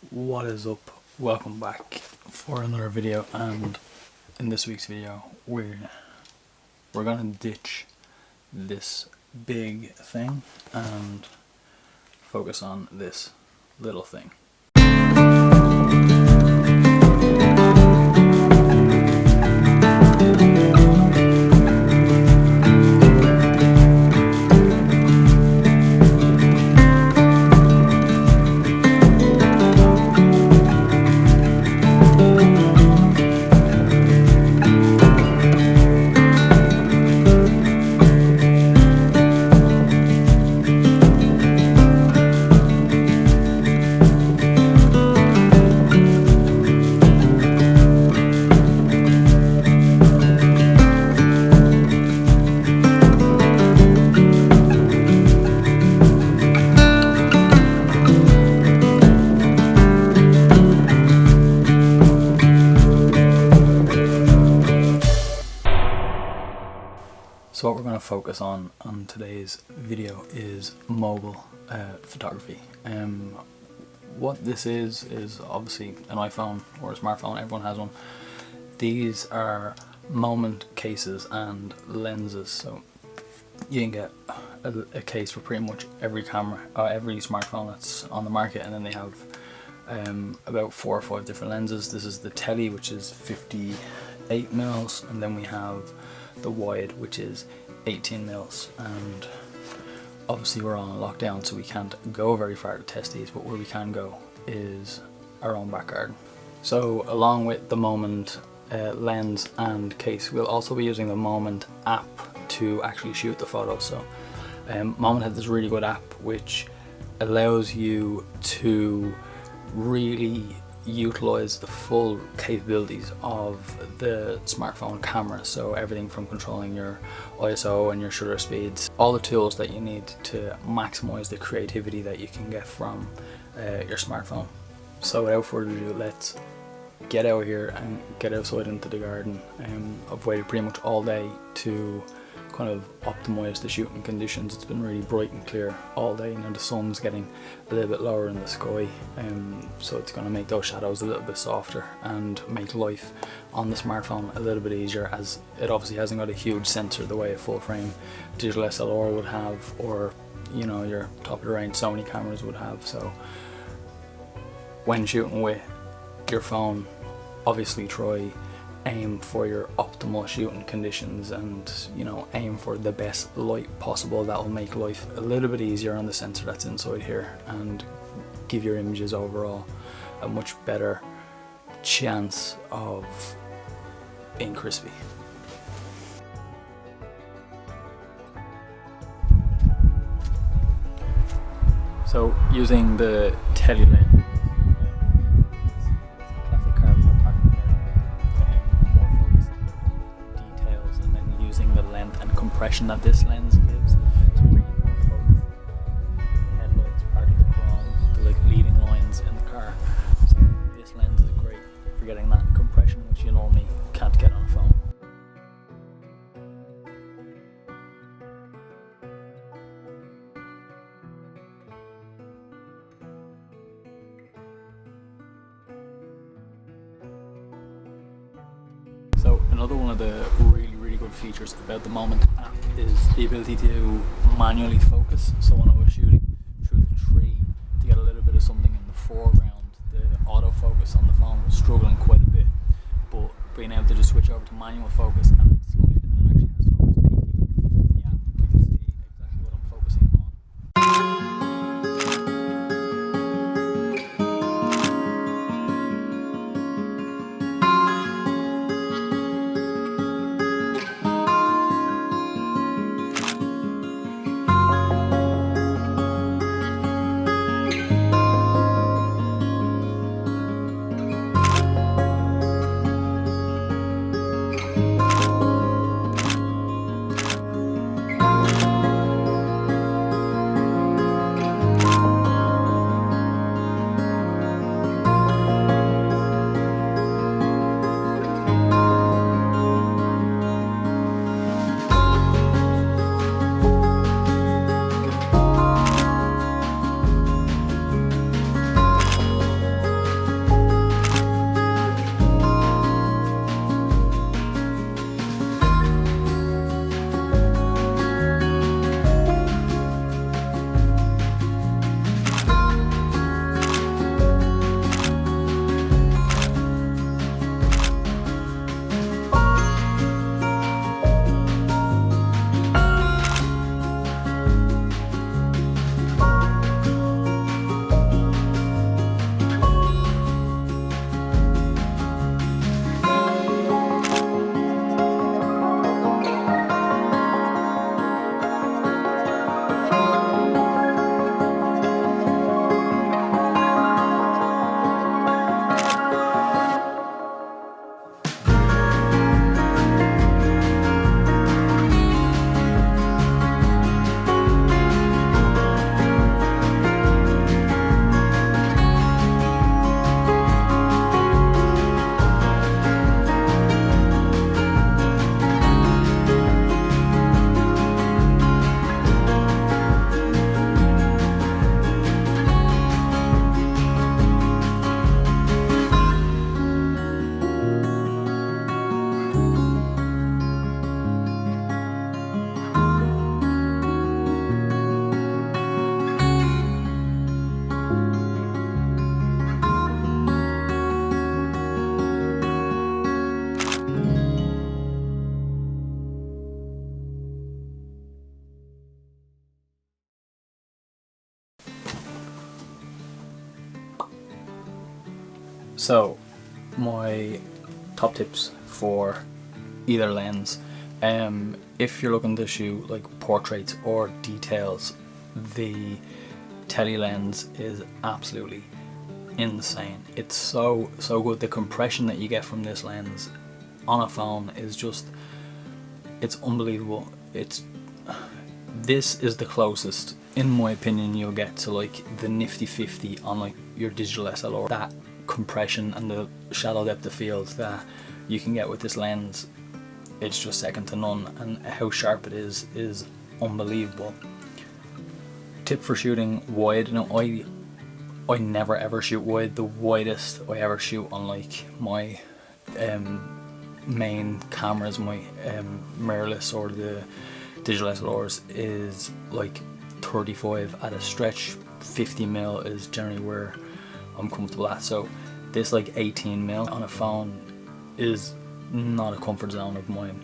What is up? Welcome back for another video, and in this week's video we're gonna ditch this big thing and focus on this little thing. So what we're going to focus on today's video is mobile photography. What this is obviously an iPhone or a smartphone. Everyone has one. These are moment cases and lenses, so you can get a case for pretty much every camera, every smartphone that's on the market, and then they have about 4 or 5 different lenses. This is the Tele, which is 58 mils, and then we have the wide, which is 18 mils, and obviously we're on a lockdown, so we can't go very far to test these, but where we can go is our own back garden. So along with the Moment lens and case, we'll also be using the Moment app to actually shoot the photos. So Moment has this really good app which allows you to really utilize the full capabilities of the smartphone camera. So everything from controlling your ISO and your shutter speeds, all the tools that you need to maximize the creativity that you can get from your smartphone. So without further ado, let's get out here and get outside into the garden. I've waited pretty much all day to kind of optimize the shooting conditions. It's been really bright and clear all day. You know, the sun's getting a little bit lower in the sky, so it's going to make those shadows a little bit softer and make life on the smartphone a little bit easier, as it obviously hasn't got a huge sensor the way a full frame digital SLR would have, or you know, your top of the range Sony cameras would have. So when shooting with your phone, obviously aim for your optimal shooting conditions, and you know, aim for the best light possible that will make life a little bit easier on the sensor that's inside here and give your images overall a much better chance of being crispy. So using the Tele lens, compression that this lens gives to bring both the headlights, part of the chrome, the leading lines in the car. So this lens is great for getting that compression, which you normally can't get on a phone. So another one of the really good features about the Moment app is the ability to manually focus. So when I was shooting through the tree to get a little bit of something in the foreground, the autofocus on the phone was struggling quite a bit, but being able to just switch over to manual focus and then slide, and it actually has focus peaking in the app. We can see exactly what I'm focusing on. So my top tips for either lens, if you're looking to shoot like portraits or details, the tele lens is absolutely insane. It's so good. The compression that you get from this lens on a phone is just, it's unbelievable. This is the closest, in my opinion, you'll get to like the nifty 50 on like your digital SLR. That compression and the shallow depth of field that you can get with this lens, it's just second to none, and how sharp it is unbelievable. Tip for shooting wide. Now I never ever shoot wide. The widest I ever shoot on like my main cameras, my mirrorless or the digital SLRs, is like 35 at a stretch. 50mm is generally where I'm comfortable at. So this like 18mm on a phone is not a comfort zone of mine.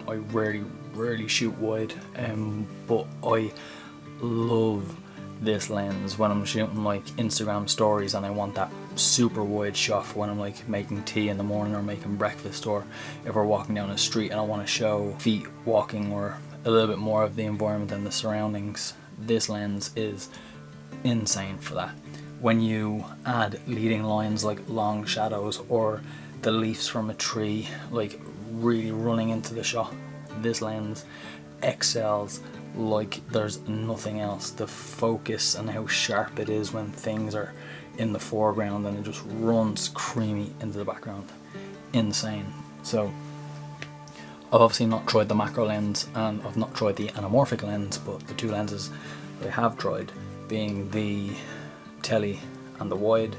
I rarely shoot wide, but I love this lens when I'm shooting like Instagram stories and I want that super wide shot for when I'm like making tea in the morning or making breakfast, or if we're walking down a street and I want to show feet walking or a little bit more of the environment and the surroundings. This lens is insane for that. When you add leading lines like long shadows or the leaves from a tree like really running into the shot, this lens excels like there's nothing else. The focus and how sharp it is when things are in the foreground and it just runs creamy into the background. Insane. So I've obviously not tried the macro lens and I've not tried the anamorphic lens, but the two lenses I have tried, being the tele and the wide,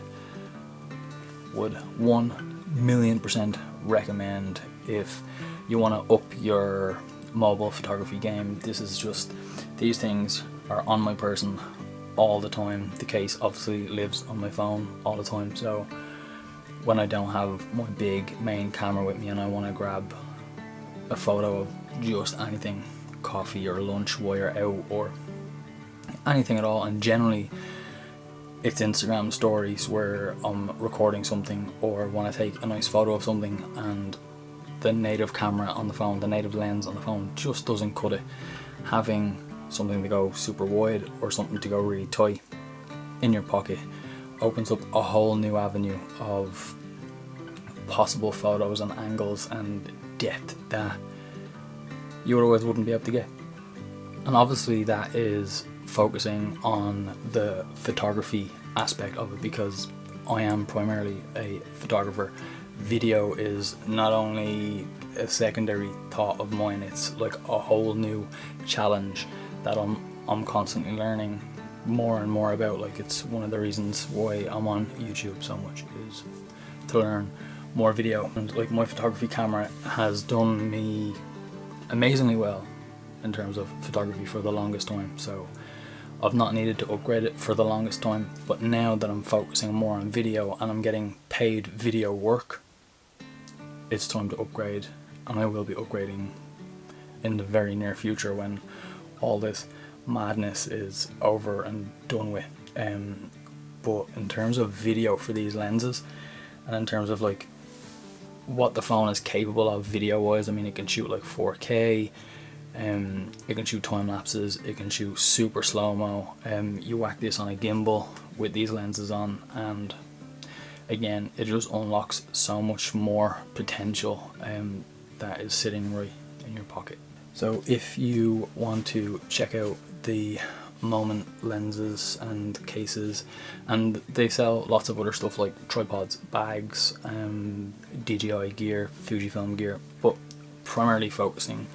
would 1,000,000% recommend if you want to up your mobile photography game. This is just, these things are on my person all the time. The case obviously lives on my phone all the time, so when I don't have my big main camera with me and I want to grab a photo of just anything, coffee or lunch while you're out or anything at all, and generally it's Instagram stories where I'm recording something or want to take a nice photo of something, and the native camera on the phone, the native lens on the phone just doesn't cut it. Having something to go super wide or something to go really tight in your pocket opens up a whole new avenue of possible photos and angles and depth that you otherwise wouldn't be able to get. And obviously that is focusing on the photography aspect of it, because I am primarily a photographer. Video is not only a secondary thought of mine, it's like a whole new challenge that I'm constantly learning more and more about. Like, it's one of the reasons why I'm on YouTube so much, is to learn more video. And like, my photography camera has done me amazingly well in terms of photography for the longest time, so I've not needed to upgrade it for the longest time. But now that I'm focusing more on video and I'm getting paid video work, it's time to upgrade, and I will be upgrading in the very near future when all this madness is over and done with. But in terms of video for these lenses, and in terms of like what the phone is capable of video wise, I mean, it can shoot like 4K, it can shoot time lapses, it can shoot super slow-mo. You whack this on a gimbal with these lenses on, and again, it just unlocks so much more potential that is sitting right in your pocket. So if you want to check out the Moment lenses and cases, and they sell lots of other stuff like tripods, bags, DJI gear, Fujifilm gear, but primarily focusing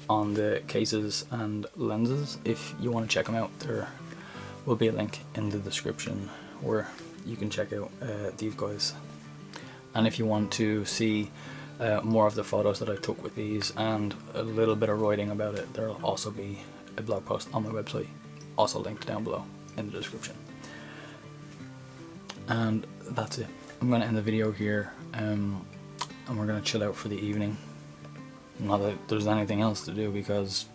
on the cases and lenses. If you want to check them out, there will be a link in the description where you can check out these guys. And if you want to see more of the photos that I took with these and a little bit of writing about it, there will also be a blog post on my website, also linked down below in the description. And that's it. I'm going to end the video here, and we're going to chill out for the evening. Not that there's anything else to do, because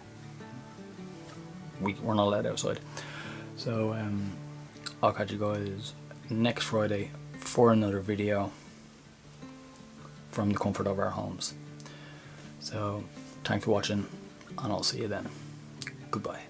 we're not allowed outside. So I'll catch you guys next Friday for another video. from the comfort of our homes. So thanks for watching, and I'll see you then. Goodbye.